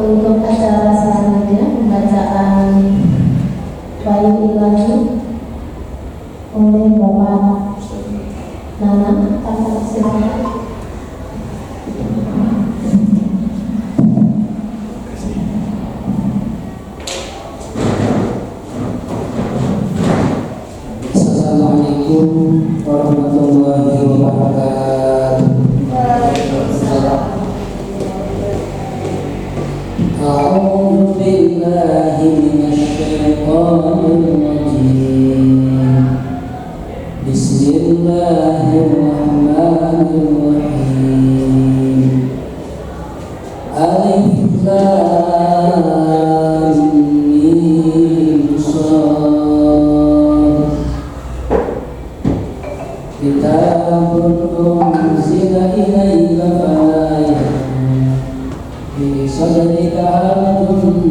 Untuk acara selanjutnya pembacaan Bayu Ilahi oleh Bapak Nana. Silakan. Assalamualaikum warahmatullahi wabarakatuh. A'udzu billahi minasyaitonir rajim. Bismillahirrahmanirrahim. Alif Lam Mim Shad. Kitabun unzila ilaika fala yakun fi sadrika harajun min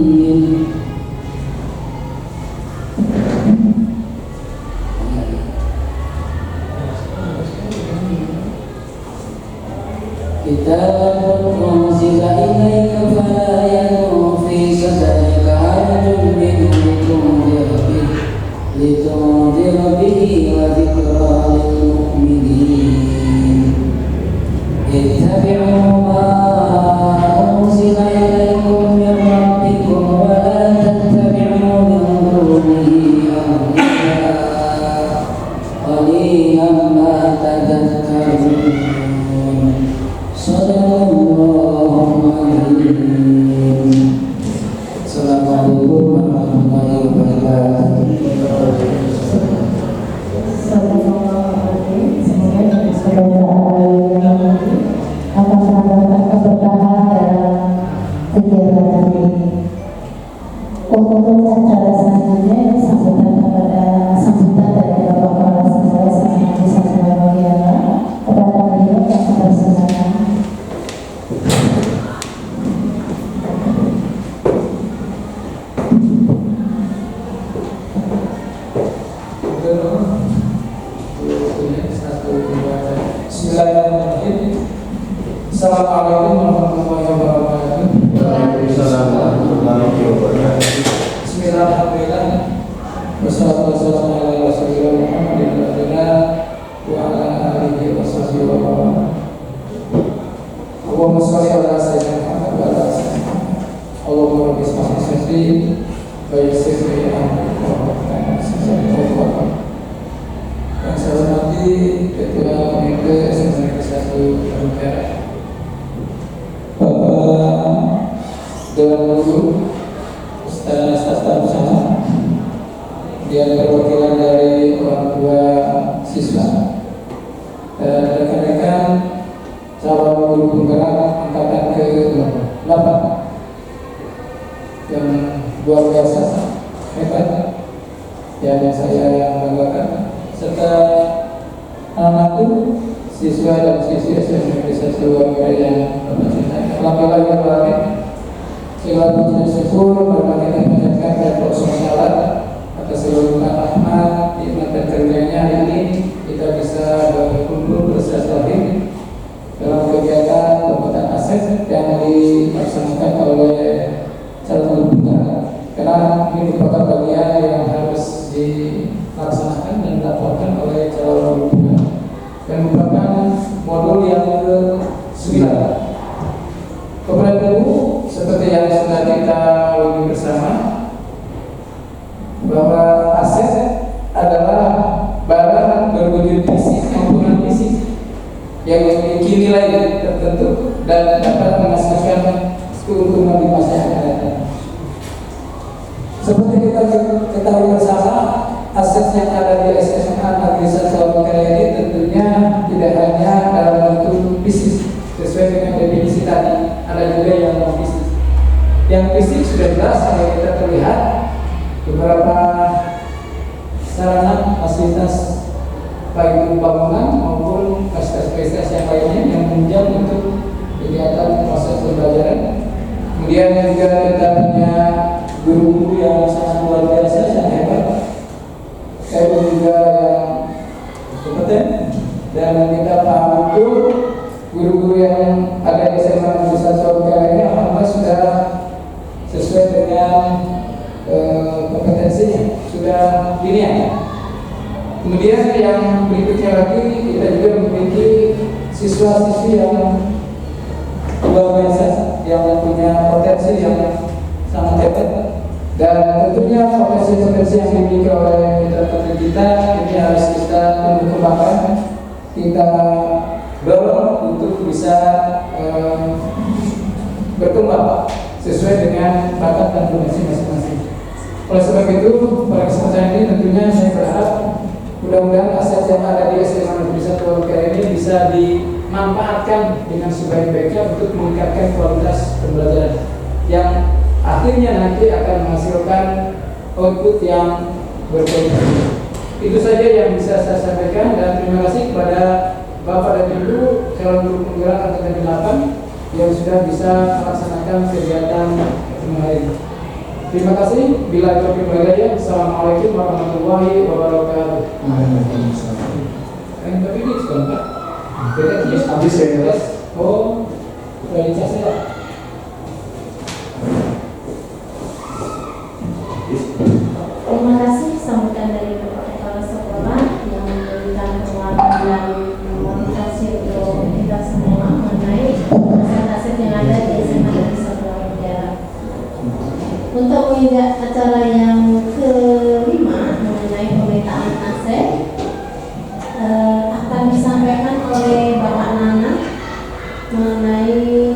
Kitabun unzila ilaika fala yakun fi sadrika harajun minhu litundira bihi wa dhikra lil mu'minin. Ittabi'u ma unzila ilaikum min rabbikum wa la tattabi'u min dunihi awliya qalilan ma tadhakkarun. Shadaqallahu al-azim. Assalamualaikum warahmatullahi wabarakatuh. Akan menambahkan keberkahan dalam kegiatan ini. Untuk acara selanjutnya sambutan dari Bapak Kepala Sekolah Sangat Disatukan Mulia kepada beliau yang mempersilakan. Bismillahirrahmanirrahim. Assalamualaikum warahmatullahi wabarakatuh. Waalaikumsalam warahmatullahi wabarakatuh. Bismillahirrahmanirrahim. Wassalatu wassalamu ala Rasulillah Muhammadin wa ala alihi wa sahbihi wa man. Allahumma shalli ala sayyidina Muhammad wa ala sayyidina Muhammad. Allahumma rabbi isma'i sadri wa yassir li amri wa yang saya hormati Ketua Komite Sentralisasi Negara Bapak Dewan Guru Ustaz bersama, kemudian perwakilan dari orang tua siswa dan rekan-rekan calon guru penggerak angkatan ke-8 yang luar biasa hebat yang saya banggakan, serta anakku siswa dan siswi SMA Desa Seluruh yang bercinta. Alhamdulillah ya Rabbi. Segala puji dan syukur kita panjatkan kepada Allah SWT atas seluruh rahmat, nikmat dan karunia-Nya. Hari ini kita bisa berkumpul bersilaturahim dalam kegiatan pembuatan aset yang dilaksanakan oleh calon guru. Karena ini merupakan bagian yang harus dilaksanakan dan dilaporkan oleh calon guru dan merupakan modul yang ke-9. Kepada Ibu, seperti yang sudah kita lalui bersama, bahwa aset adalah barang berwujud fisik maupun non fisik yang memiliki nilai tertentu dan dapat menghasilkan keuntungan di masa yang akan datang. Seperti kita ketahui bersama, aset yang ada di SMA Negeri 1 Surabaya ini tentunya tidak hanya dalam bentuk fisik sesuai dengan definisi tadi, ada juga yang non fisik. Yang fisik sudah jelas kalau kita terlihat beberapa sarana fasilitas baik itu bangunan maupun fasilitas yang lainnya yang menunjang untuk kegiatan proses pembelajaran. Kemudian juga kita punya guru-guru yang sangat luar biasa, sangat hebat. Saya juga yang kompeten dan kita paham betul guru-guru yang ada di SMA Negeri 1 Surabaya ini alhamdulillah sudah diniah. Kemudian yang berikutnya lagi kita juga memiliki siswa-siswi yang luar biasa, yang punya potensi yang sangat hebat, dan tentunya potensi-potensi yang dimiliki oleh putra-putri kita ini harus kita kembangkan, kita dorong untuk bisa berkembang sesuai dengan bakat dan potensi masing-masing. Oleh sebab itu, pada kesempatan ini tentunya saya berharap mudah-mudahan aset yang ada di SMA Negeri 1 Walukera ini bisa dimanfaatkan dengan sebaik-baiknya untuk meningkatkan kualitas pembelajaran yang akhirnya nanti akan menghasilkan output yang berkualitas. Itu saja yang bisa saya sampaikan, dan terima kasih kepada Bapak dan Ibu calon guru penggerak angkatan 8 yang sudah bisa melaksanakan kegiatan kemarin. Terima kasih. Bila taufiq wal hidayah. Assalamualaikum warahmatullahi wabarakatuh. Tapi ini juga Pak. Beda habis ya. Oh, kualitas ya. Terima kasih sambutan dari Bapak Kepala Sekolah yang memberikan penguatan dan memotivasi untuk kita semua mengenai aset-aset yang ada di SMA Negeri 1 Walukera. Untuk menginjak acara yang kelima mengenai pemetaan aset akan disampaikan oleh Bapak Nana mengenai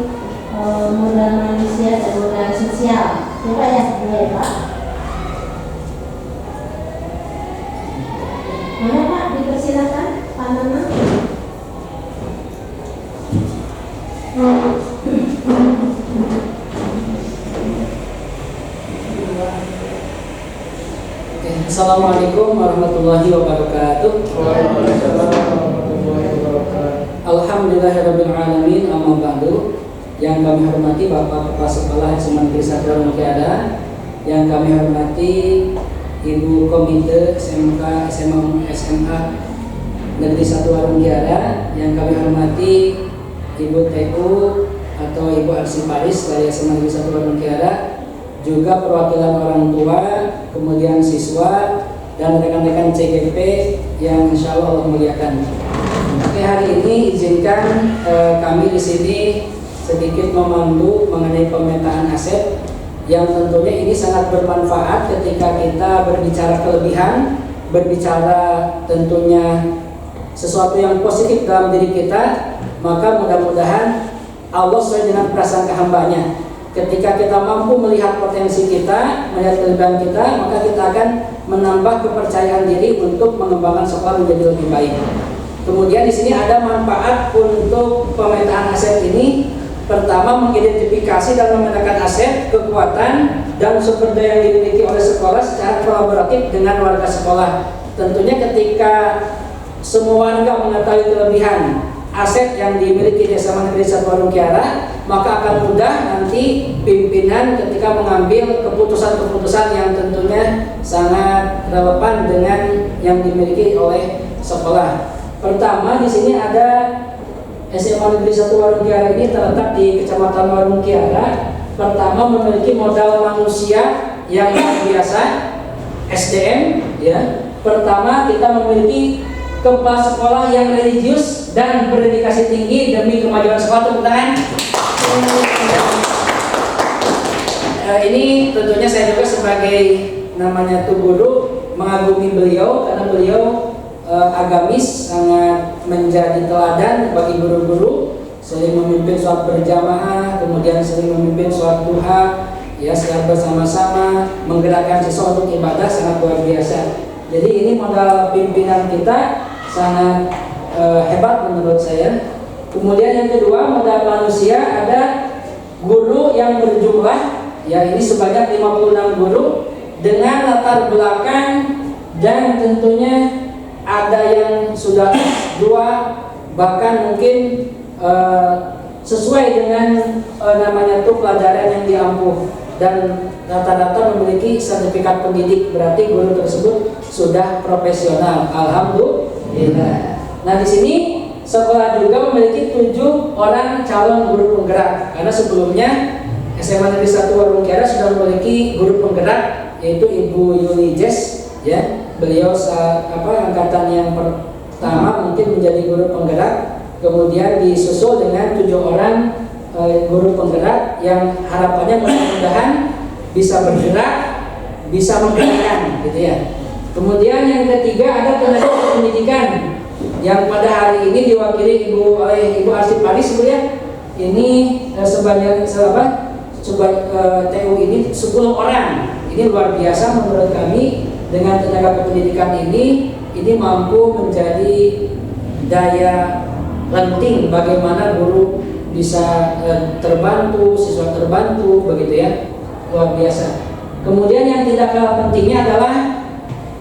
modal manusia dan modal sosial. Coba ya, Pak. Mana Pak, dipersilakan Pak Nana. Assalamualaikum warahmatullahi wabarakatuh. Waalaikumsalam warahmatullahi wabarakatuh. Alhamdulillahirabbil alamin, amma ba'du. Yang kami hormati Bapak Kepala Sekolah SMA Negeri 1 Walukera, yang kami hormati Ibu Komite SMK SMA Negeri 1 Walukera, yang kami hormati Ibu TU atau Ibu Arsiparis dari SMA Negeri 1 Walukera, juga perwakilan orang tua, kemudian siswa dan rekan-rekan CGP yang insya Allah muliakan. Oke, hari ini izinkan kami di sini sedikit memandu mengenai pemetaan aset yang tentunya ini sangat bermanfaat ketika kita berbicara kelebihan, berbicara tentunya sesuatu yang positif dalam diri kita, maka mudah-mudahan Allah sesuai dengan prasangka hambanya. Ketika kita mampu melihat potensi kita, melihat kelebihan kita, maka kita akan menambah kepercayaan diri untuk mengembangkan sekolah menjadi lebih baik. Kemudian di sini ada manfaat untuk pemetaan aset ini. Pertama, mengidentifikasi dan memetakan aset, kekuatan, dan sumber daya yang dimiliki oleh sekolah secara kolaboratif dengan warga sekolah. Tentunya ketika semua warga mengetahui kelebihan aset yang dimiliki di SMA Negeri 1 Walukera, maka akan mudah nanti pimpinan ketika mengambil keputusan-keputusan yang tentunya sangat relevan dengan yang dimiliki oleh sekolah. Pertama, di sini ada SMA Negeri 1 Walukera ini terletak di Kecamatan Warung Kiara. Pertama, memiliki modal manusia yang luar biasa, SDM. Ya. Pertama, kita memiliki kepala sekolah yang religius dan berdedikasi tinggi demi kemajuan sekolah. Tepuk tangan. Ini tentunya saya juga sebagai namanya tuh guru mengagumi beliau karena beliau agamis, sangat menjadi teladan bagi guru-guru, sering memimpin sholat berjamaah, kemudian sering memimpin sholat duha, ya secara bersama-sama menggerakkan siswa untuk ibadah, sangat luar biasa. Jadi ini modal pimpinan kita sangat hebat menurut saya. Kemudian yang kedua, modal manusia, ada guru yang berjumlah, ya ini sebanyak 56 guru dengan latar belakang dan tentunya ada yang sudah S2, bahkan mungkin sesuai dengan namanya itu pelajaran yang diampuh, dan rata-rata memiliki sertifikat pendidik, berarti guru tersebut sudah profesional. Alhamdulillah. Nah, di sini sekolah juga memiliki 7 orang calon guru penggerak, karena sebelumnya SMA Negeri 1 Walukera sudah memiliki guru penggerak, yaitu Ibu Yuni Jess, ya. beliau angkatan yang pertama mungkin menjadi guru penggerak, kemudian disusul dengan 7 orang guru penggerak yang harapannya mudah-mudahan bisa bergerak, bisa menggerakkan gitu ya. Kemudian yang ketiga ada tenaga pendidikan yang pada hari ini diwakili oleh Ibu Arsip Paris Bu ya. Ini sebanyak TU ini 10 orang. Ini luar biasa menurut kami. Dengan tenaga pendidikan ini mampu menjadi daya penting bagaimana guru bisa terbantu, siswa terbantu begitu ya. Luar biasa. Kemudian yang tidak kalah pentingnya adalah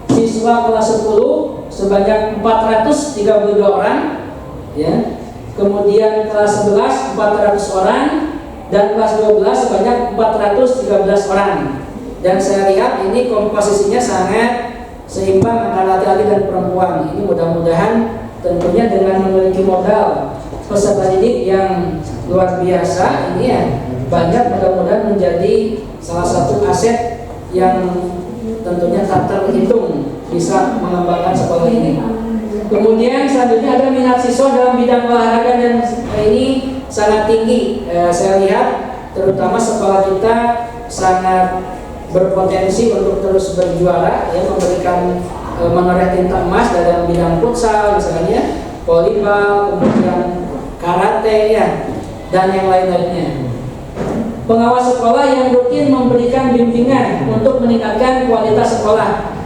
siswa kelas 10 sebanyak 432 orang ya. Kemudian kelas 11 400 orang dan kelas 12 sebanyak 413 orang. Dan saya lihat ini komposisinya sangat seimbang antara laki-laki dan perempuan. Ini mudah-mudahan tentunya dengan memiliki modal peserta didik yang luar biasa ini ya, banyak mudah-mudahan menjadi salah satu aset yang tentunya tak terhitung bisa mengembangkan sekolah ini. Kemudian selanjutnya ada minat siswa dalam bidang olahraga dan ini sangat tinggi. Saya lihat terutama sekolah kita sangat berpotensi untuk terus berjuara ya, memberikan menoreh tinta emas dalam bidang futsal misalnya, volleybal, kemudian karate ya, dan yang lain-lainnya. Pengawas sekolah yang rutin memberikan bimbingan untuk meningkatkan kualitas sekolah.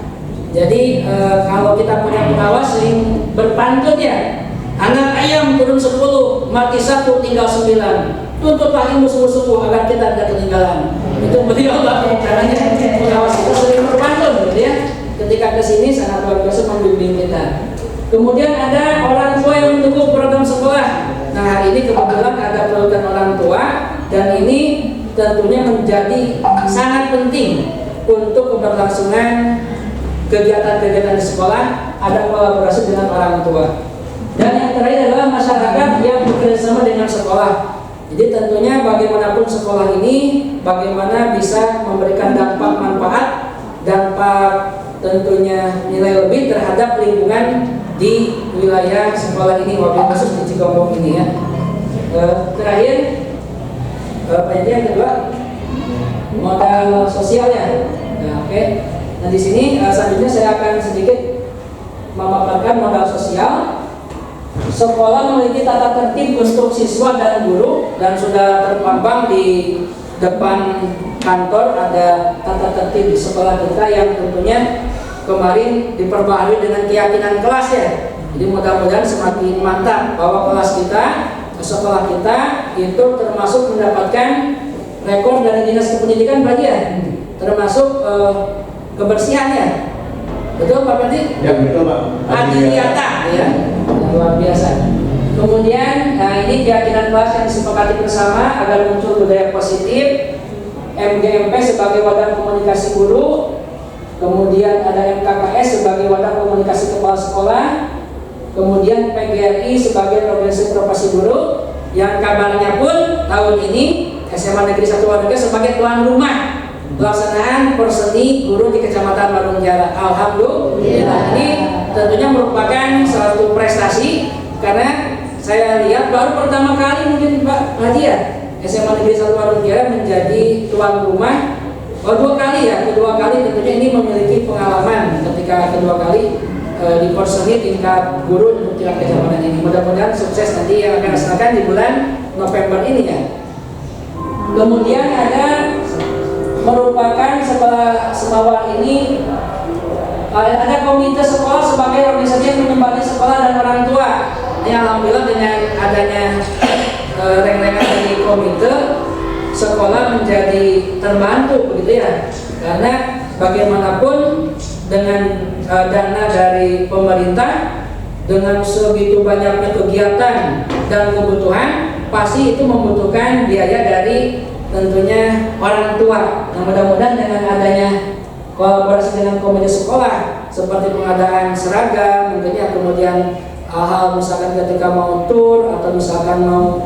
Jadi kalau kita punya pengawas yang berpantun ya, anak ayam turun 10, mati 1, tinggal 9. Tuntutlah ilmu sungguh-sungguh agar kita tidak ketinggalan. Itu beliau lah caranya pengawas kita sering berpantun gitu ya. Ketika kesini sangat luar biasa membimbing kita. Kemudian ada orang tua yang mendukung program sekolah. Nah hari ini kebetulan ada program orang tua dan ini tentunya menjadi sangat penting untuk keberlangsungan kegiatan-kegiatan di sekolah. Ada kolaborasi dengan orang tua. Dan yang terakhir adalah masyarakat yang bekerjasama dengan sekolah. Jadi tentunya bagaimanapun sekolah ini, bagaimana bisa memberikan dampak manfaat, dampak tentunya nilai lebih terhadap lingkungan di wilayah sekolah ini, wabil khusus di Cikombong ini ya. Terakhir, yang kedua, modal sosial ya. Nah, oke. Nah di sini selanjutnya saya akan sedikit memaparkan modal sosial. Sekolah memiliki tata tertib untuk siswa dan guru dan sudah terpampang di depan kantor ada tata tertib di sekolah kita yang tentunya kemarin diperbaharui dengan keyakinan kelas ya. Jadi mudah-mudahan semakin mantap bahwa kelas kita, sekolah kita itu termasuk mendapatkan rekor dari Dinas Kependidikan Pak ya, termasuk kebersihan ya. Betul Pak Pandi? Ya betul Pak. Adiwiyata ya, luar biasa. Kemudian, nah ini keyakinan kelas yang disepakati bersama agar muncul budaya positif. MGMP sebagai wadah komunikasi guru, kemudian ada MKKS sebagai wadah komunikasi kepala sekolah, kemudian PGRI sebagai organisasi profesi guru, yang kabarnya pun tahun ini SMA Negeri 1 Waduga sebagai tuan rumah pelaksanaan perseni guru di Kecamatan Marungjala. Alhamdulillah, ini tentunya merupakan suatu prestasi karena saya lihat baru pertama kali mungkin Pak Haji ya, SMA Negeri 1 Marungjala menjadi tuan rumah. Kedua kali ya, kedua kali tentunya ini memiliki pengalaman ketika kedua kali diperseni tingkat guru untuk tingkat kecamatan ini. Mudah-mudahan sukses nanti yang akan dilaksanakan di bulan November ini ya. Kemudian ada merupakan setelah Semawar ini ada komite sekolah sebagai organisasi yang menyembari sekolah dan orang tua. Ini alhamdulillah dengan adanya reng-rengan dari komite, sekolah menjadi terbantu begitu ya. Karena bagaimanapun dengan dana dari pemerintah, dengan segitu banyaknya kegiatan dan kebutuhan, pasti itu membutuhkan biaya dari tentunya orang tua. Nah mudah-mudahan dengan adanya kolaborasi dengan komite sekolah seperti pengadaan seragam, mungkin ya, kemudian hal misalkan ketika mau tur atau misalkan mau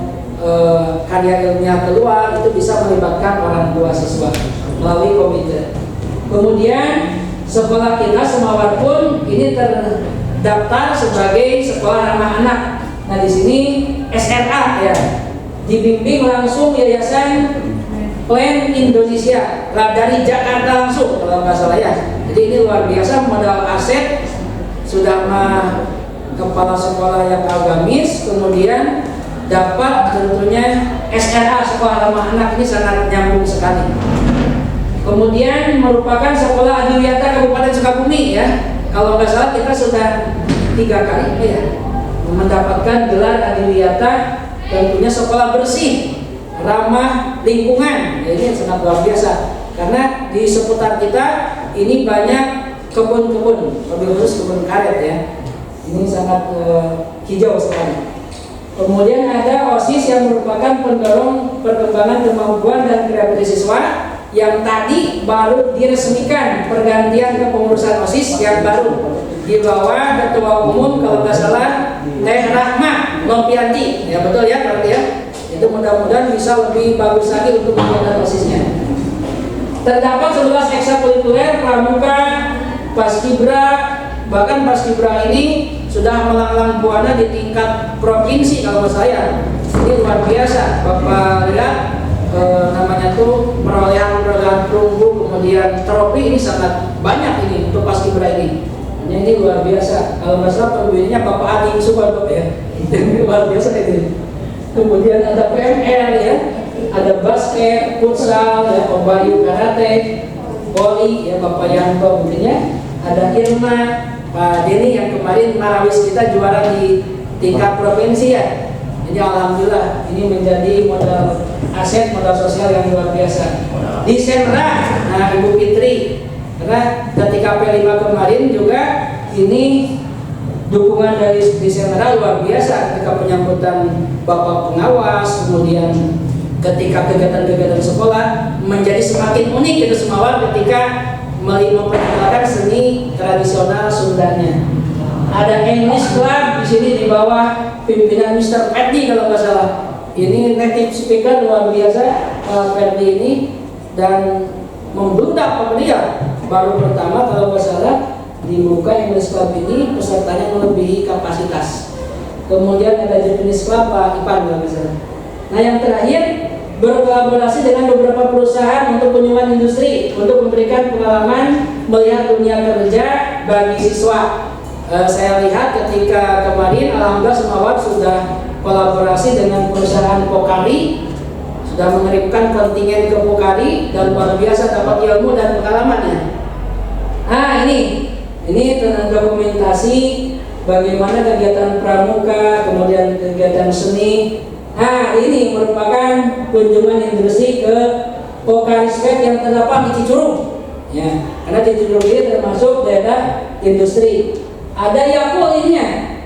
karya ilmiah keluar, itu bisa melibatkan orang tua siswa melalui komite. Kemudian sekolah kita Semawar pun ini terdaftar sebagai sekolah ramah anak. Nah di sini SRA ya, dibimbing langsung Yayasan Plan Indonesia dari Jakarta langsung kalau nggak salah ya. Jadi ini luar biasa modal aset, sudah mah kepala sekolah yang agamis, kemudian dapat tentunya SRA sekolah ramah anak, ini sangat nyambung sekali. Kemudian merupakan sekolah Adiwiyata Kabupaten Sukabumi ya. Kalau nggak salah kita sudah 3 kali ya mendapatkan gelar Adiwiyata, tentunya sekolah bersih, ramah lingkungan. Ya, ini sangat luar biasa karena di seputar kita ini banyak kebun-kebun, lebih khusus kebun karet ya. Ini sangat hijau sekali. Kemudian ada OSIS yang merupakan pendorong perkembangan kemampuan dan kreativitas siswa yang tadi baru diresmikan pergantian kepengurusan OSIS yang baru di bawah Ketua Umum kalau nggak salah Teh Rahma Lompianti ya, betul ya berarti ya. Itu mudah-mudahan bisa lebih bagus lagi untuk kegiatan OSISnya. Terdapat 11 ekstrakurikuler, pramuka, paskibra, bahkan paskibra ini sudah melanglang buana di tingkat provinsi kalau saya. Ini luar biasa. Bapak lihat namanya tuh perolehan perunggu, kemudian trofi ini sangat banyak ini untuk paskibra ini. Ini luar biasa. Kalau nggak salah pembimbingnya Bapak Adi Subhanallah ya. Ini luar biasa ini. Kemudian ada PMR ya, ada basket, futsal, ya, Obayu karate, voli ya Bapak Yanto mungkinnya. Ada Irma, Pak Denny yang kemarin Marawis kita juara di tingkat provinsi ya. Jadi alhamdulillah ini menjadi modal aset, modal sosial yang luar biasa. Di Senra, nah Ibu Fitri, karena ketika P5 kemarin juga ini dukungan dari di Senra luar biasa ketika penyambutan Bapak Pengawas, kemudian ketika kegiatan-kegiatan sekolah menjadi semakin unik itu Semawar ketika memperkenalkan seni tradisional Sundanya. Ada English Club di sini di bawah pimpinan Mr. Ferdi kalau nggak salah. Ini native speaker luar biasa Ferdi ini, dan membludak dia baru pertama kalau nggak salah dibuka English Club ini pesertanya melebihi kapasitas. Kemudian ada Japanese Club Pak Ipan kalau nggak salah. Nah yang terakhir berkolaborasi dengan beberapa perusahaan untuk kunjungan industri untuk memberikan pengalaman melihat dunia kerja bagi siswa. Saya lihat ketika kemarin alhamdulillah Semawar sudah kolaborasi dengan perusahaan Pokari, sudah mengirimkan kontingen ke Pokari dan luar biasa dapat ilmu dan pengalamannya. Nah ini tentang dokumentasi bagaimana kegiatan pramuka, kemudian kegiatan seni. Nah ini merupakan kunjungan industri ke Pokari Spek yang terdapat di Cicurug ya, karena di Cicurug ini termasuk daerah industri. Ada Yakul ininya.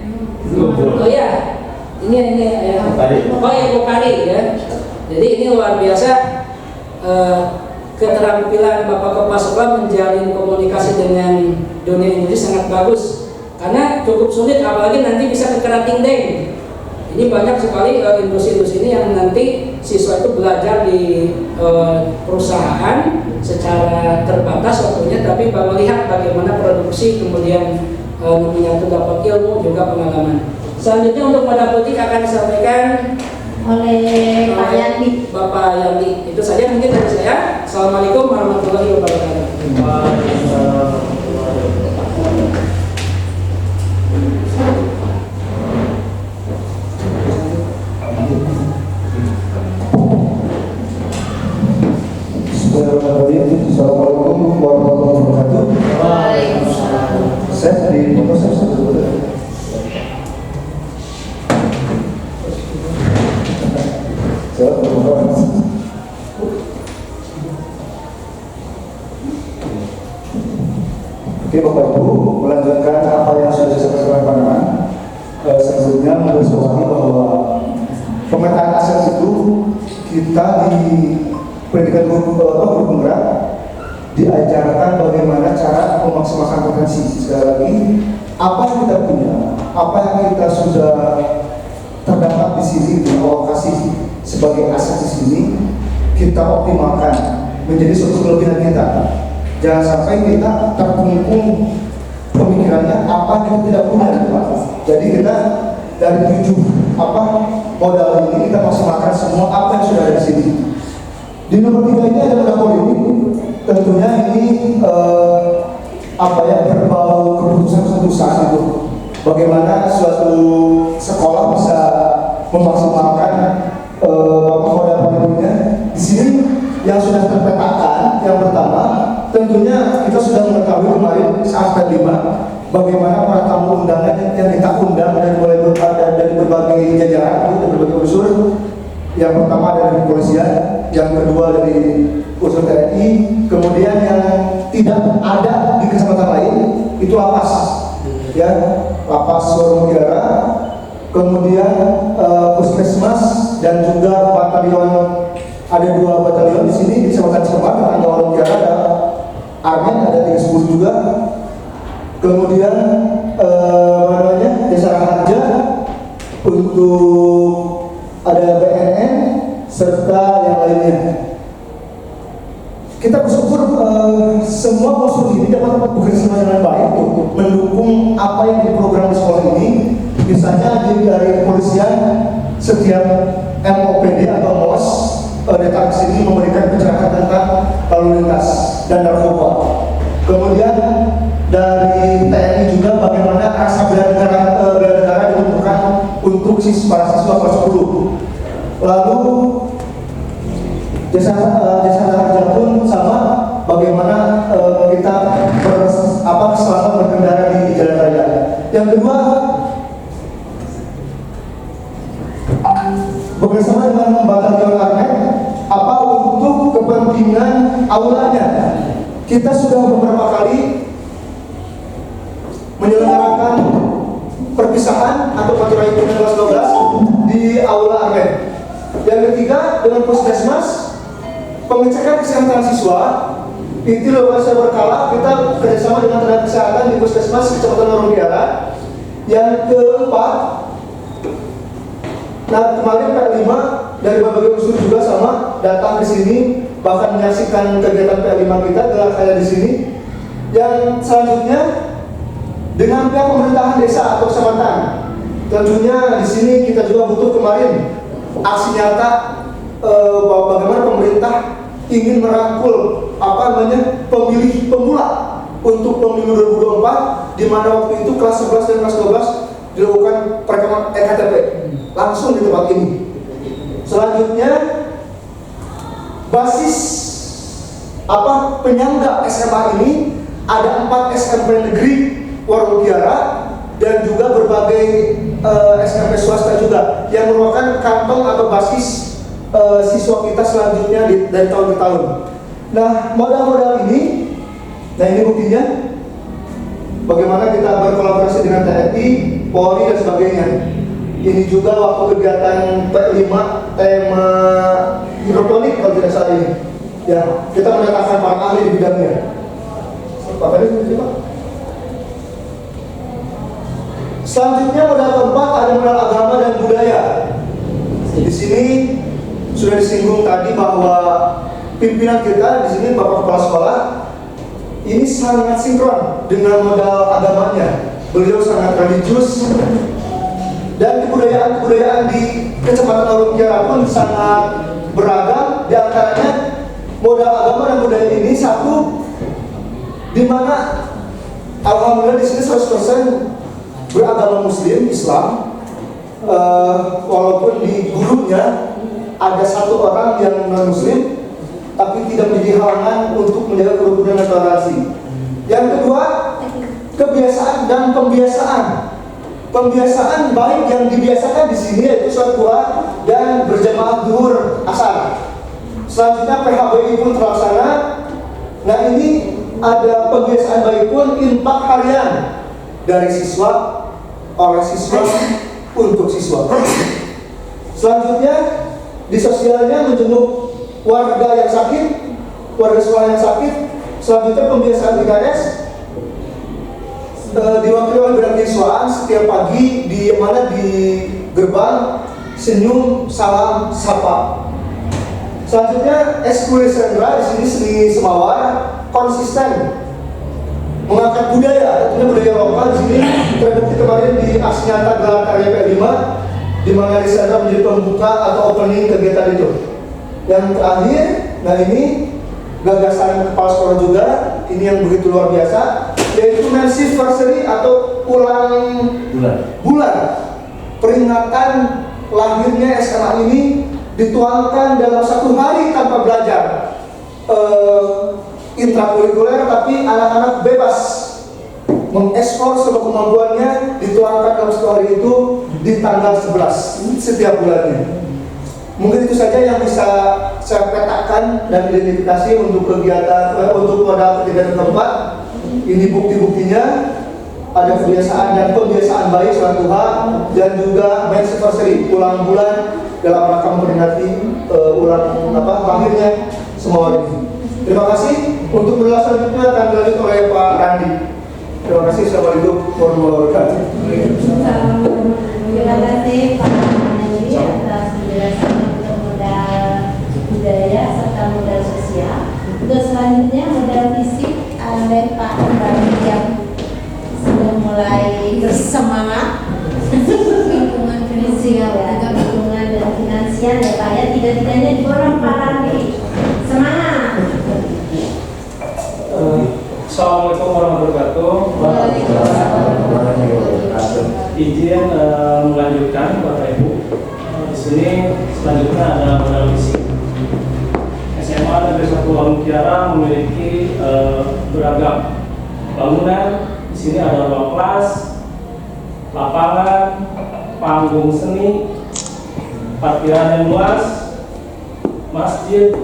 Oh ya, ini ya. Oh ya Pokari ya. Jadi ini luar biasa keterampilan Bapak Kepala Sekolah menjalin komunikasi dengan dunia industri sangat bagus. Karena cukup sulit apalagi nanti bisa ke Kerating Deng. Ini banyak sekali industri-industri ini yang nanti siswa itu belajar di perusahaan secara terbatas waktunya, tapi melihat bagaimana produksi kemudian menyatu dapat ilmu juga pengalaman. Selanjutnya untuk pada politik akan disampaikan oleh Pak Yandi. Bapak Yandi. Itu saja mungkin dari saya. Assalamualaikum warahmatullahi wabarakatuh. Assalamualaikum warahmatullahi wabarakatuh. Saya di foto saya sebetulnya. Oke Bapak Ibu, melanjutkan apa yang sudah saya sampaikan sebelumnya, menggarisbawahi bahwa pemetaan aset itu kita di pendidikan guru penggerak diajarkan bagaimana cara memaksimalkan potensi. Sekali lagi, apa yang kita punya, apa yang kita sudah terdapat di sini, alokasi sebagai aset di sini, kita optimalkan menjadi suatu kelebihan kita. Jangan sampai kita terkungkung pemikirannya apa yang kita tidak punya. Jadi kita dari 7 modal ini kita maksimalkan semua apa yang sudah ada di sini. Di nomor 3 ini ada modal politik. Tentunya ini berbau keputusan-keputusan itu. Bagaimana suatu sekolah bisa memaksimalkan modal politiknya. Di sini yang sudah terpetakan, yang pertama, tentunya kita sudah mengetahui kemarin saat ke-5 bagaimana para tamu undangan yang kita undang dari berbagai jajaran, dari berbagai unsur. Yang pertama dari kepolisian, yang kedua dari unsur TNI, kemudian yang tidak ada di kecamatan lain itu lapas, ya, lapas Sorong Mutiara, kemudian puskesmas dan juga batalion. Ada 2 batalion di sini di Kecamatan Cilemak, ada Sorong Mutiara, ada Armen, ada 310 juga. Kemudian Desa Raharja untuk ada BNN serta yang lainnya. Kita bersyukur semua unsur ini dapat bekerja dengan baik untuk mendukung apa yang diprogram di sekolah ini. Misalnya dari kepolisian setiap MOPD atau MOS datang ke sini memberikan pencerahan tentang lalu lintas dan narkoba. Kemudian dari TNI juga bagaimana rasa bela negara dibentukkan untuk para siswa kelas 10. Lalu jasa harja pun sama, bagaimana kita selamat berkendara di jalan raya. Yang kedua, bekerjasama dengan batalion Armet untuk kepentingan aulanya. Kita sudah beberapa kali menyelenggarakan perpisahan atau patroli kelas 12 di aula Armet. Yang ketiga, dengan puskesmas, pengecekan kesehatan siswa itu dilakukan secara berkala. Kita kerjasama dengan tenaga kesehatan di puskesmas Kecamatan Sorong Mutiara. Yang keempat, kemarin P5 dari berbagai unsur juga sama datang ke sini, bahkan menyaksikan kegiatan P5 kita gelar kaya di sini. Yang selanjutnya dengan pihak pemerintahan desa atau kecamatan. Tentunya di sini kita juga butuh kemarin aksi nyata bagaimana pemerintah ingin merangkul pemilih pemula untuk pemilu 2024, di mana waktu itu kelas 11 dan kelas 12 dilakukan perekaman EKTP langsung di tempat ini. Selanjutnya basis penyangga SMA ini ada 4 SMP negeri Sorong Mutiara dan juga berbagai SMP swasta juga yang merupakan kantong atau basis siswa kita selanjutnya dari tahun ke tahun. Nah, modal-modal ini, ini buktinya bagaimana kita berkolaborasi dengan TNI, Polri dan sebagainya. Ini juga waktu kegiatan P5 tema hidroponik kalau tidak salah ini. Ya, kita mendatangkan para ahli di bidangnya. Pak Fadil, Pak. Selanjutnya modal keempat ada modal agama dan budaya. Di sini sudah disinggung tadi bahwa pimpinan kita di sini Bapak Kepala Sekolah ini sangat sinkron dengan modal agamanya. Beliau sangat religius dan kebudayaan di Kecamatan Sorong Mutiara pun sangat beragam. Di antaranya modal agama dan budaya ini satu, di mana alhamdulillah di sini 100% beragama Muslim, Islam, walaupun di gurunya ada 1 orang yang non-Muslim, tapi tidak menjadi halangan untuk menjaga kerukunan dan toleransi. Yang kedua, kebiasaan dan pembiasaan. Pembiasaan baik yang dibiasakan di sini yaitu sholat duha dan berjamaah zuhur asar. Selanjutnya PHBI pun terlaksana. Nah, ini ada kebiasaan baik pun infak harian dari siswa oleh siswa untuk siswa. Selanjutnya di sosialnya menjenguk warga yang sakit, warga sekolah yang sakit. Selanjutnya pembiasaan IKS diwakili oleh beasiswaan setiap pagi di gerbang senyum salam sapa. Selanjutnya Eskul Sendra di sini seni Semawar konsisten mengangkat budaya, tentunya budaya lokal di sini terbukti kemarin di aksi nyata gelar karya P5 di mana Sendra menjadi pembuka atau opening kegiatan itu. Yang terakhir, nah ini gagasan kepala sekolah juga, ini yang begitu luar biasa, yaitu Mensiversary atau ulang bulan peringatan lahirnya SMA ini dituangkan dalam satu hari tanpa belajar intrakurikuler, tapi anak-anak bebas mengeksplor semua kemampuannya, dituangkan dalam satu hari itu di tanggal 11 setiap bulannya. Mungkin itu saja yang bisa saya petakan dan identifikasi untuk kegiatan untuk modal kegiatan keempat. Ini bukti-buktinya, ada kebiasaan dan pembiasaan baik sholat duha dan juga Mensiversary ulang bulan dalam rangka memperingati lahirnya semua ini. Terima kasih. Untuk penjelasan selanjutnya akan dilanjut oleh Pak Randi. Terima kasih. Assalamualaikum warahmatullahi wabarakatuh. Terima kasih Pak Randi atas penjelasan untuk modal budaya serta modal sosial. Untuk selanjutnya modal fisik oleh Pak Randi yang sudah mulai bersemangat. Lingkungan finansial ya, lingkungan dan finansial ya Pak ya, tidak-tidaknya diborong Pak Randi. Semangat. Assalamualaikum warahmatullahi wabarakatuh. Izin melanjutkan Bapak Ibu. Di sini selanjutnya ada modal fisik. SMA Negeri 1 Warung Kiara memiliki beragam bangunan. Di sini ada ruang kelas, lapangan, panggung seni, parkiran yang luas, masjid,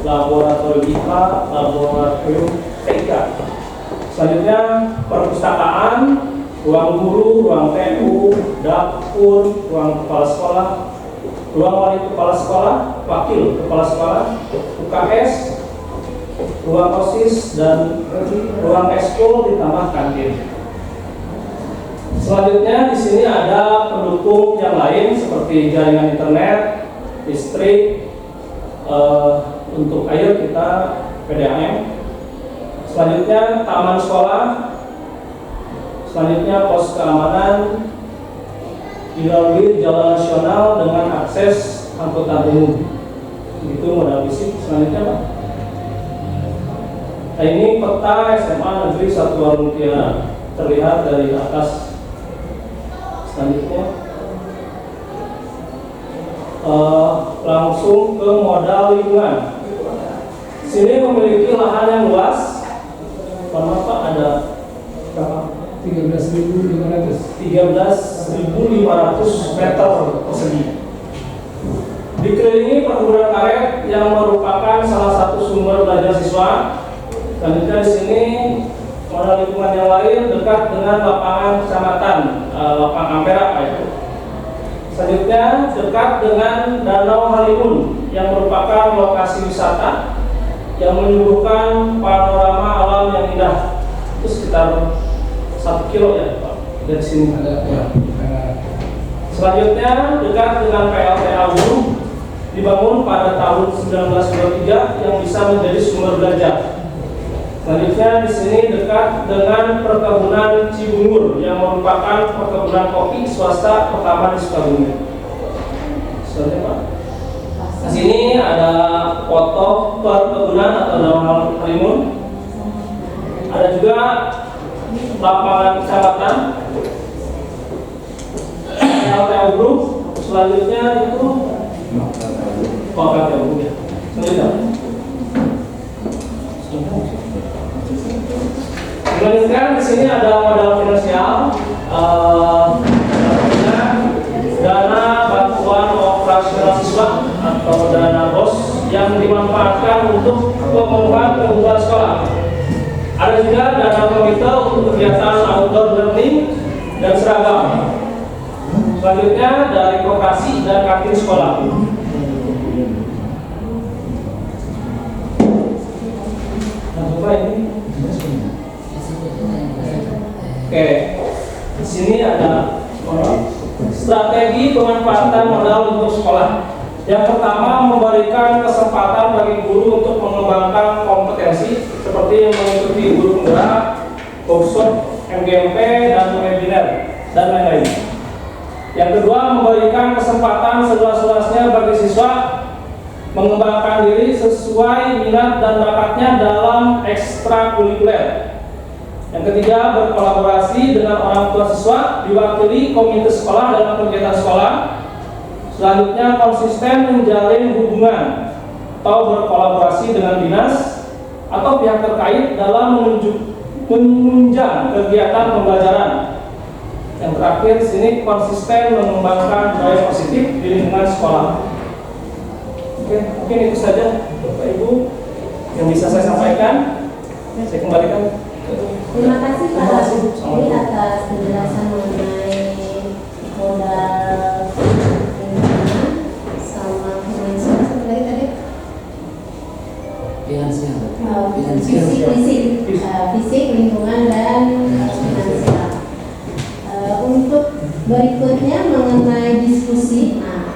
laboratorium IPA, laboratorium TK. Selanjutnya perpustakaan, ruang guru, ruang TU, dapur, ruang kepala sekolah, ruang wali kepala sekolah, wakil kepala sekolah, UKS, ruang OSIS dan ruang ekskul ditambah kantin. Selanjutnya di sini ada pendukung yang lain seperti jaringan internet, listrik, untuk air kita PDAM. Selanjutnya taman sekolah. Selanjutnya pos keamanan dilalui jalan nasional dengan akses angkutan umum. Itu modal fisik. Selanjutnya Pak. Nah, ini peta SMA Negeri 1 Warung Kiara terlihat dari atas. Selanjutnya langsung ke modal lingkungan. Sini memiliki lahan yang luas. Pak ada berapa? 13.500 meter persegi. Dikelilingi perkebunan karet yang merupakan salah satu sumber belajar siswa. Selanjutnya di sini modal lingkungan yang lain dekat dengan lapangan kecamatan, lapangan Ampera Pak itu. Selanjutnya dekat dengan Danau Halimun yang merupakan lokasi wisata yang menyuguhkan panorama alam yang indah. Itu sekitar 1 kilo ya Pak dari sini. Selanjutnya dekat dengan PLTA Wuru dibangun pada tahun 1923 yang bisa menjadi sumber belajar. Selanjutnya di sini dekat dengan perkebunan Cibungur yang merupakan perkebunan kopi swasta pertama di Sukabumi. Selanjutnya Pak. Di sini ada foto perkebunan atau Danau Halimun. Ada juga lapangan kecamatan LTU Group. Selanjutnya itu LTU Group ya. Selanjutnya di sini ada modal finansial, dana bantuan operasional siswa atau dana BOS yang dimanfaatkan untuk pemenuhan kebutuhan sekolah. Ada juga dana komite untuk kegiatan outdoor learning dan seragam. Selanjutnya dari koperasi dan kantin sekolah. Nah, coba ini. Oke, di sini ada strategi pemanfaatan modal untuk sekolah. Yang pertama, memberikan kesempatan bagi guru untuk mengembangkan kompetensi seperti mengikuti guru penggerak, workshop, MGMP, dan webinar, dan lain-lain. Yang kedua, memberikan kesempatan seluas-luasnya bagi siswa mengembangkan diri sesuai minat dan bakatnya dalam ekstrakurikuler. Yang ketiga, berkolaborasi dengan orang tua siswa, diwakili komite sekolah dalam kegiatan sekolah. Selanjutnya, konsisten menjalin hubungan atau berkolaborasi dengan dinas atau pihak terkait dalam menunjang kegiatan pembelajaran. Yang terakhir, sini konsisten mengembangkan budaya positif di lingkungan sekolah. Oke, mungkin itu saja Bapak Ibu yang bisa saya sampaikan. Saya kembalikan. Terima kasih Pak Budi atas penjelasan mengenai modal sama finansial seperti tadi. Fisik, lingkungan dan finansial. Untuk berikutnya mengenai diskusi. Nah,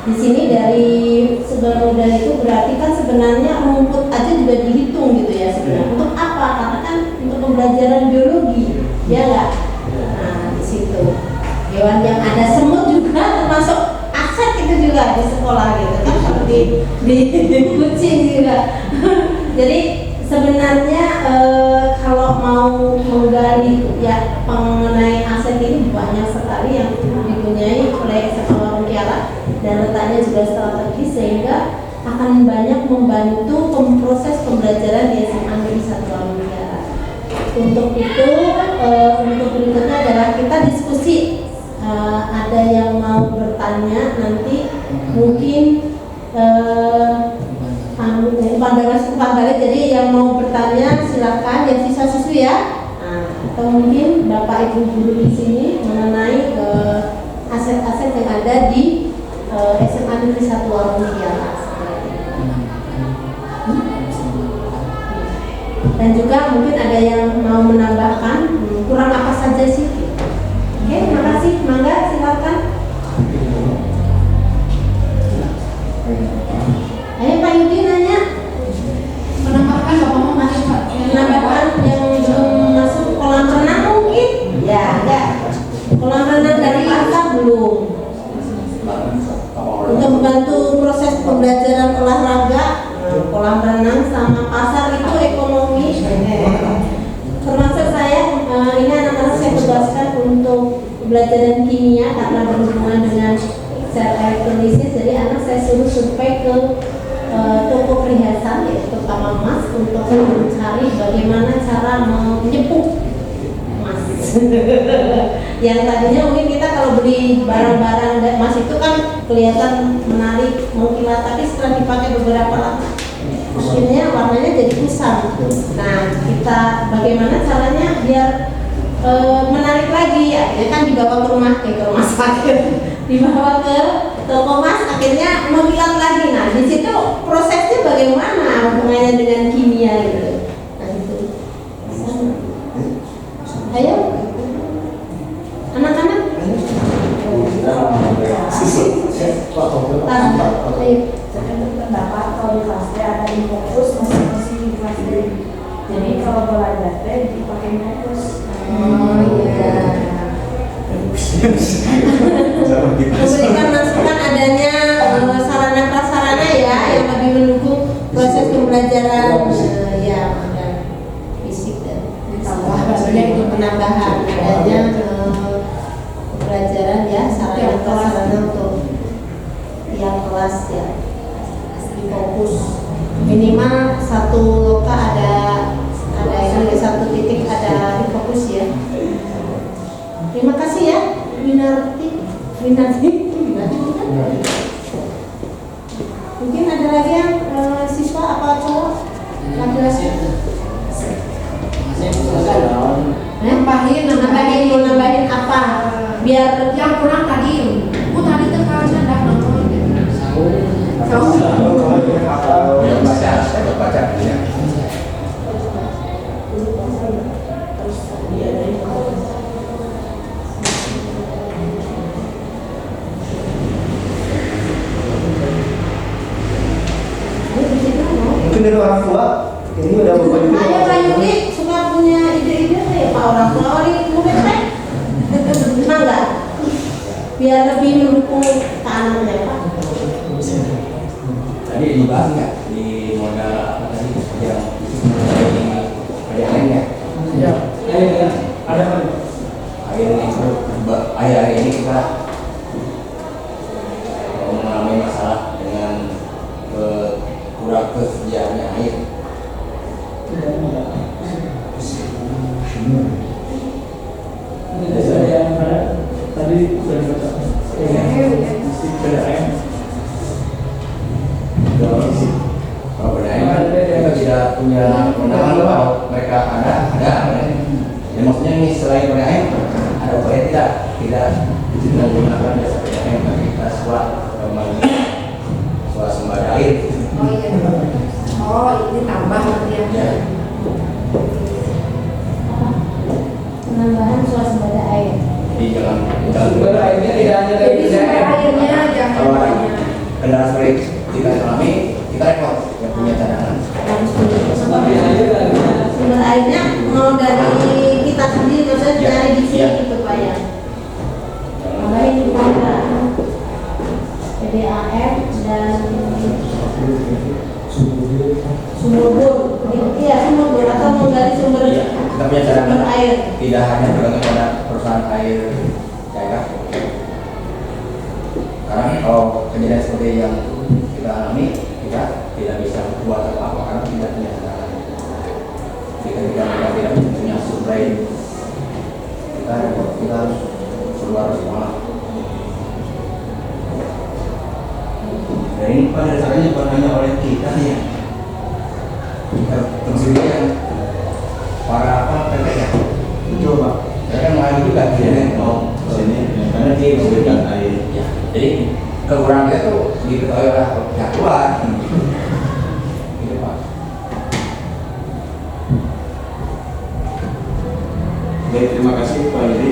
di sini dari segala modal itu berarti kan sebenarnya rumput aja juga dihitung gitu ya sebenarnya. Untuk apa? Karena kan untuk pembelajaran biologi, ya nggak? Nah, di situ hewan yang ada semut juga termasuk aset itu juga di sekolah gitu kan, seperti di kucing juga. Jadi sebenarnya kalau mau menggali ya mengenai aset ini banyak sekali yang dipunyai oleh SMA Warung Kiara dan letaknya juga strategis sehingga akan banyak membantu proses pembelajaran di SMA Negeri 1 Warung Kiara. Untuk itu, untuk berikutnya adalah kita diskusi. Ada yang mau bertanya nanti mungkin pandangan balik. Jadi yang mau bertanya silakan, yang siswa-siswi ya. Atau mungkin Bapak Ibu guru di sini mengenai aset-aset yang ada di SMA Negeri 1 Warung Kiara. Dan juga mungkin ada yang mau menambahkan kurang apa saja sih. Oke, terima kasih. Mangga silakan. Ayo Pak Yudi nanya. Menambahkan Bapak mau masuk Pak? Menambahkan yang belum masuk kolam renang mungkin? Ya, enggak. Kolam renang dari Pak belum. Untuk membantu proses pembelajaran olahraga, kolam renang sama pasar itu ekonomi. Termasuk saya, ini anak-anak saya tugaskan untuk pembelajaran kimia karena berhubungan dengan sel elektrolisis. Jadi anak saya suruh survei ke toko perhiasan yaitu terutama emas untuk mencari bagaimana cara menyepuk emas. Yang tadinya mungkin kita kalau beli barang-barang emas itu kan kelihatan menarik, mengkilat, tapi setelah dipakai beberapa lama akhirnya warnanya jadi kusam. Nah, kita bagaimana caranya biar menarik lagi? Akhirnya kan dibawa ke rumah sakit, dibawa ke toko emas, akhirnya mengkilat lagi. Nah, di situ prosesnya bagaimana hubungannya dengan kimia gitu. Nah, itu. Ayo, anak-anak. Pendapat kalau di kelas D ada di fokus masing-masing di kelas D. Jadi kalau belajar teh dipakai fokus. Oh iya. Memberikan masukan adanya sarana prasarana ya yang lebih mendukung proses pembelajaran ya dan fisik dan tambah maksudnya itu penambahan adanya pembelajaran ya sarana prasarana untuk yang kelas ya fokus minimal satu loka ada ini satu titik ada di fokus ya. Terima kasih ya Winarti. Mungkin ada lagi yang siswa apa cowok laki-laki? Nambahin apa? Biar Yang kurang tadi, tadi terkait hendak nonton. Ini udah bapak ibu. Ayah Pak Yuli suka punya ide-ide tuh ya Pak orang tua orang murid teh. Pernah nggak? Biar lebih mendukung ke anaknya Pak. Tadi dibahas nggak di modal apa tadi yang ada lainnya? Ya, Ada apa? Akhir-akhir ini kita mengalami masalah dengan kurang ketersediaannya air. Tadi sudah dibaca. Mesti PDAM. Kalau PDAM kan kita tidak punya kewenangan kalau mereka ada. Ya maksudnya ini selain PDAM ada upaya tidak menggunakan jasa PDAM bagi kita swasembada air. Oh iya. Oh ini tambah nanti ya. Penambahan swasembada air. Jadi jangan sumber airnya tidak hanya dari Jadi sumber PDAM. airnya jangan kalau ada banyak. kendaraan seperti kita alami, kita repot yang punya cadangan. Harus dulu. Tapi air airnya Sumber airnya mau dari kita sendiri, maksudnya Ya, dari di sini ya. gitu Pak ya. Makanya di PDAM dan sumur bor, iya sumur bor atau mau dari sumber Iya, kita punya cadangan. sumber air. Tidak hanya bergantung pada perusahaan air daerah. Karena kalau kejadian seperti yang kita alami, kita tidak bisa buat apa-apa karena tidak punya cadangan. Jika kita tidak punya suplai, kita harus keluar semua. Dan ini pada dasarnya bukan hanya oleh kita ya, tersendiri yang para PT ya. Betul Pak. Saya kan mengalami juga kejadian mau sini karena dia memberikan air. Ya, jadi kekurangan kita tuh diketahui oleh pihak luar. Gitu Pak. Baik, terima kasih Pak Yudi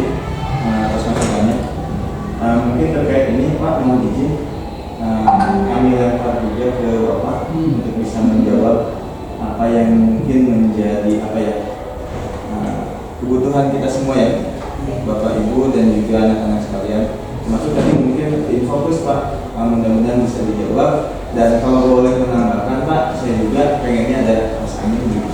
atas masukannya. Mungkin terkait ini Pak mohon izin kami lempar juga ke Bapak untuk bisa menjawab apa yang mungkin menjadi kebutuhan kita semua ya, Bapak Ibu dan juga anak-anak sekalian. Termasuk tadi mungkin infokus Pak, mudah-mudahan bisa dijawab. Dan kalau boleh menambahkan Pak, saya juga pengennya ada mas angin gitu.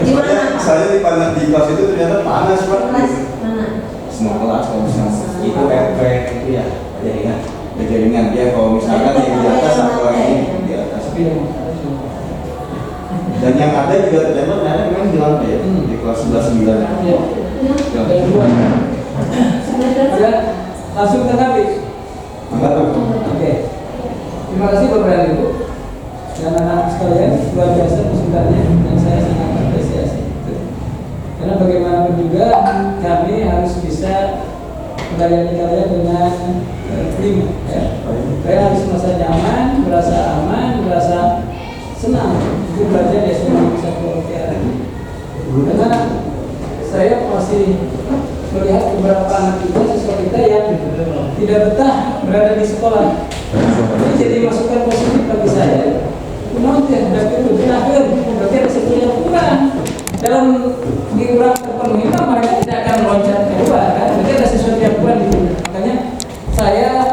Gimana? Saya di kelas itu ternyata panas Pak. Kelas mana? Semua kelas kalau misalnya Itu efek itu ya jaringan. ada jaringan ya, kalau misalkan yang di atas atau yang ini di atas. Dan yang ada juga ternyata memang di lantai ya, di kelas 11-9. ya. Dan dua. Ya, langsung terkabis. Enggak Pak. Oke. Terima kasih Bapak dan Ibu dan anak-anak sekalian, luar biasa masukannya dan saya sangat apresiasi. Karena bagaimanapun juga kami harus bisa melayani kalian dengan prima. Ya. Kalian harus merasa nyaman, merasa aman, merasa senang untuk belajar di SMA Satu Mutiara. Karena saya masih melihat beberapa anak kita, siswa kita yang tidak betah berada di sekolah. Ini jadi masukan positif bagi saya. Kemudian berarti ada sesuatu yang kurang dalam diurang terpenuhi, mereka tidak akan loncat keluar kan? Berarti ada sesuatu yang kurang di sini. Makanya saya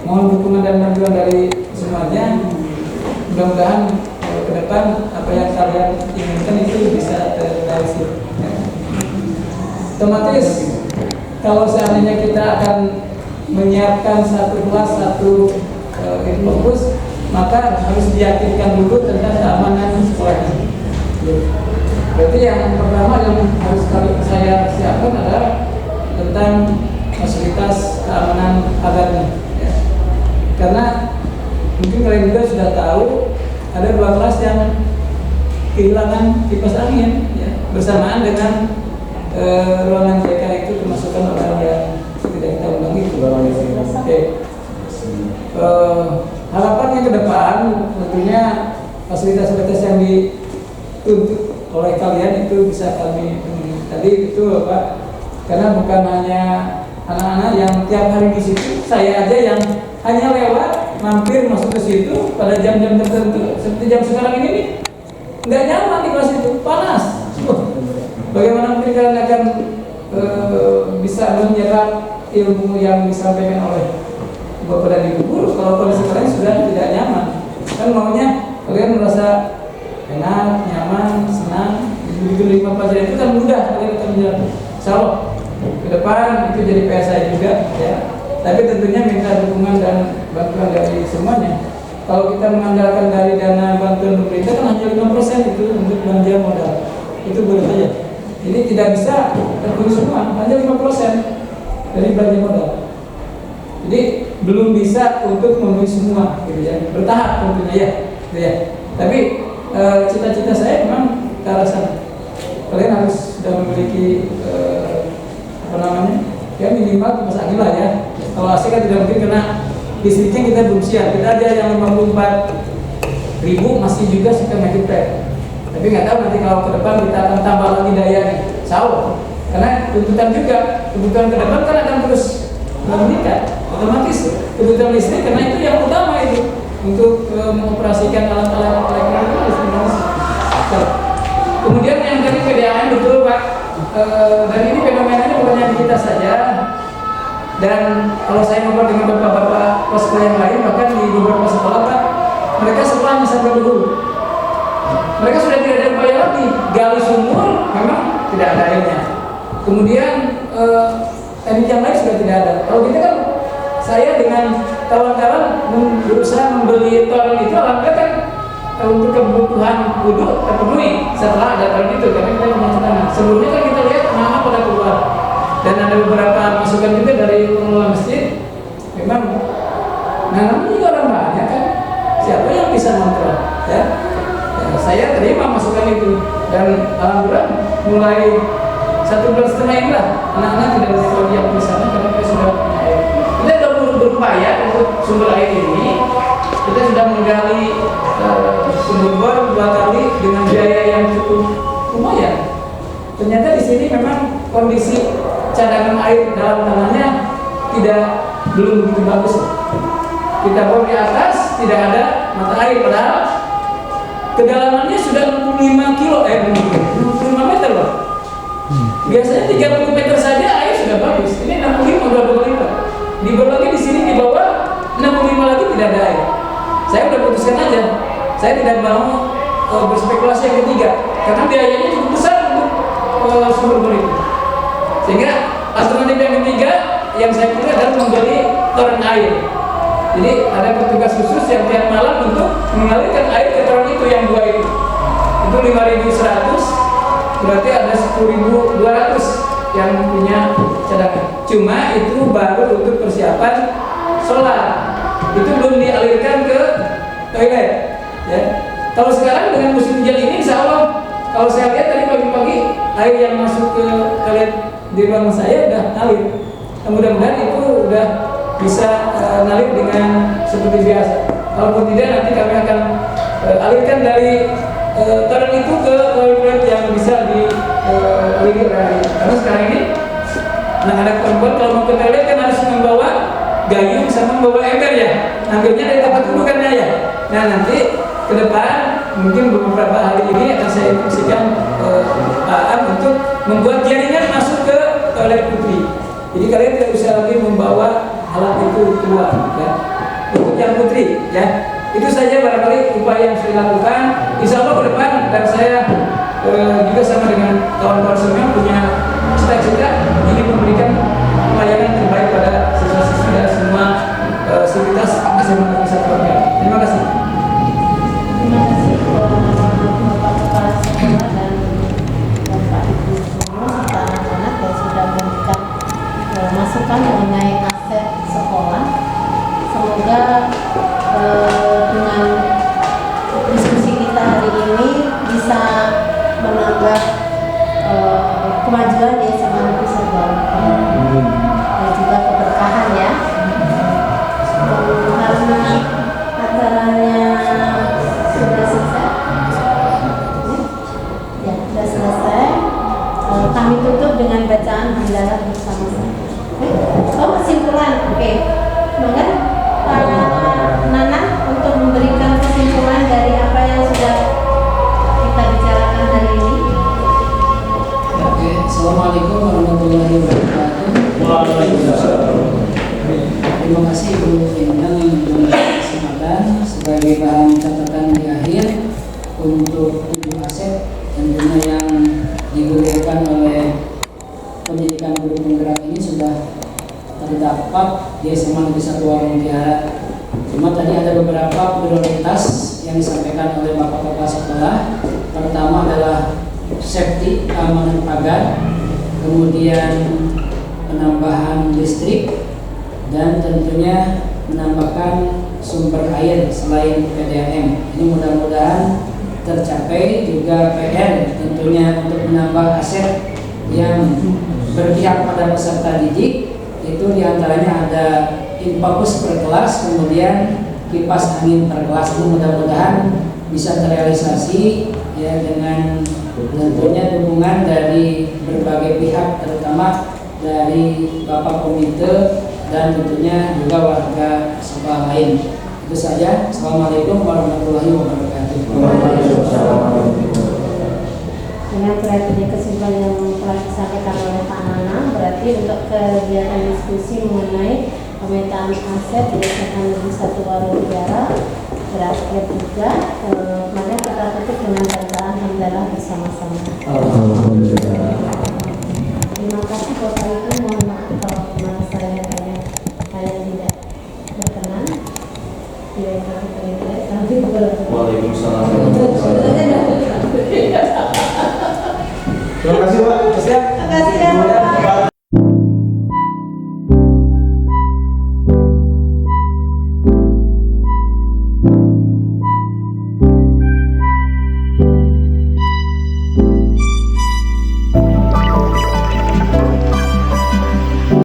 mohon dukungan dan bantuan dari semuanya. Mudah-mudahan ke depan apa yang kalian inginkan itu bisa terrealisasi. Ya. Otomatis kalau seandainya kita akan menyiapkan satu kelas, satu fokus, maka harus diyakinkan dulu tentang keamanan sekolahnya. Berarti yang pertama yang harus saya siapkan adalah tentang fasilitas keamanan pagarnya. Ya. Karena mungkin kalian juga sudah tahu ada 2 kelas yang kehilangan kipas angin ya, bersamaan dengan ruangan JK itu kemasukan orang yang tidak kita undang itu. Oke. Harapannya ke depan tentunya fasilitas-fasilitas yang dituntut oleh kalian itu bisa kami penuhi. Tadi itu Pak, karena bukan hanya anak-anak yang tiap hari di situ, saya aja yang hanya lewat mampir masuk ke situ pada jam-jam tertentu seperti jam sekarang ini nih, nggak nyaman di kelas itu, panas. Bagaimana mungkin kalian akan bisa menyerap ilmu yang disampaikan oleh Bapak dan Ibu guru kalau kondisi kalian sudah tidak nyaman? Kan maunya kalian merasa enak, nyaman, senang. Begitu 5 pelajaran itu kan mudah kalian akan menjalani. Insyaallah ke depan itu jadi PSI juga ya. Tapi tentunya minta dukungan dan bantuan dari semuanya. Kalau kita mengandalkan dari dana bantuan pemerintah kan hanya 5% itu untuk belanja modal. Itu boleh saja. Ini tidak bisa terpenuhi semua, hanya 5% dari belanja modal. Jadi belum bisa untuk memenuhi semua, gitu ya. Bertahap tentunya ya, gitu ya. Tapi cita-cita saya memang ke arah sana. Kalian harus sudah memiliki ya minimal kipas angin lah ya. Kalau AC kan tidak mungkin karena listriknya kita belum siap. Kita aja yang 54.000 masih juga suka naik pet. Tapi nggak tahu nanti kalau ke depan kita akan tambah lagi dayanya. Insya karena tuntutan juga kebutuhan ke depan kan akan terus meningkat. Otomatis kebutuhan listrik karena itu yang utama itu untuk mengoperasikan alat-alat elektronik listrik. Kemudian yang tadi PDAM betul Pak, dan ini fenomenanya bukan hanya di kita saja. Dan kalau saya ngobrol dengan bapak-bapak posko yang lain, bahkan di beberapa sekolah Pak, mereka sekolahnya sampai dulu. Mereka sudah tidak ada upaya lagi, gali sumur memang tidak ada airnya. Kemudian teknik yang lain sudah tidak ada. Kalau kita kan, saya dengan kawan-kawan berusaha membeli toren itu, alhamdulillah kan untuk kebutuhan wudhu terpenuhi setelah ada toren itu, karena kita punya cadangan. Sebelumnya kan kita lihat anak-anak pada keluar, dan ada beberapa masukan juga dari pengelola masjid. Memang, nah namanya juga orang banyak kan, siapa yang bisa kontrol? Ya, saya terima masukan itu, dan alhamdulillah mulai 1,5 bulan ini lah anak-anak tidak bisa diam di sana karena kita sudah punya air. Kita sudah berupaya untuk sumber air ini. Kita sudah menggali sumber bor 2 kali dengan biaya yang cukup lumayan. Ternyata di sini memang kondisi cadangan air dalam tanahnya belum begitu bagus. Kita bor di atas tidak ada mata air, padahal kedalamannya sudah 65 kilo, 65 meter loh. Biasanya 30 meter saja air sudah bagus. Ini 65 udah lipat. Di bawah lagi di sini di bawah 65 lagi tidak ada air. Saya udah putuskan aja. Saya tidak mau berspekulasi yang ketiga karena biayanya cukup besar untuk sumber bor itu. Sehingga alternatif yang ketiga yang saya pilih adalah membeli toren air. Jadi ada petugas khusus yang tiap malam untuk mengalirkan air ke toren itu yang 2 itu. Itu 5.100. Berarti ada 10.200 yang punya cadangan. Cuma itu baru untuk persiapan solar. Itu belum dialirkan ke toilet. Ya. Kalau sekarang dengan musim hujan ini, insya Allah, kalau saya lihat tadi pagi-pagi air yang masuk ke toilet di ruangan saya udah ngalir. Mudah-mudahan itu udah bisa ngalir dengan seperti biasa. Kalaupun tidak, nanti kami akan alirkan dari toren itu ke toilet yang bisa dialiri oleh air. Karena sekarang ini anak-anak perempuan kalau mau ke toilet kan harus membawa gayung sama membawa ember ya. Ambilnya dari tempat dudukannya ya. Nah nanti ke depan mungkin beberapa hari ini akan saya instruksikan untuk membuat jaringan masuk ke toilet putri. Jadi kalian tidak bisa lagi membawa alat itu keluar ya. Untuk yang putri ya. Itu saja barangkali upaya yang saya lakukan. Insya Allah ke depan, dan saya juga sama dengan kawan-kawan semua punya cita-cita ingin memberikan pelayanan terbaik pada siswa-siswi dan semua sivitas SMA Negeri 1 Pontianak. Terima kasih. Terima kasih Bapak Kepala Sekolah dan Bapak Ibu semua serta anak-anak yang sudah memberikan masukan mengenai aset sekolah. Semoga dengan diskusi kita hari ini bisa menambah kemajuan di SMA Negeri 1 Pontianak. untuk 7 aset tentunya yang digulirkan oleh pendidikan guru penggerak ini sudah terdapat di SMA Negeri 1 Warung Mutiara. Cuma tadi ada beberapa prioritas yang disampaikan oleh Bapak Kepala Sekolah. Pertama adalah safety, keamanan pagar, kemudian penambahan listrik, dan tentunya menambahkan sumber air selain PDAM. Ini mudah-mudahan tercapai. Juga PR tentunya untuk menambah aset yang berpihak pada peserta didik. Itu diantaranya ada infus per kelas, kemudian kipas angin per kelas. Ini mudah-mudahan bisa terrealisasi ya, dengan tentunya dukungan dari berbagai pihak, terutama dari Bapak Komite dan tentunya juga warga sekolah lain. Itu saja. Assalamualaikum warahmatullahi wabarakatuh. Dengan berarti kesimpulan yang telah disampaikan oleh Pak Nana, berarti untuk kegiatan diskusi mengenai pemetaan aset di SMA Negeri 1 Warung Mutiara berakhir juga. Maka kita tutup dengan bacaan hamdalah bersama-sama. Terima kasih Bapak Ibu, mohon maaf kalau saya tidak berkenan. Waalaikumsalam. Terima kasih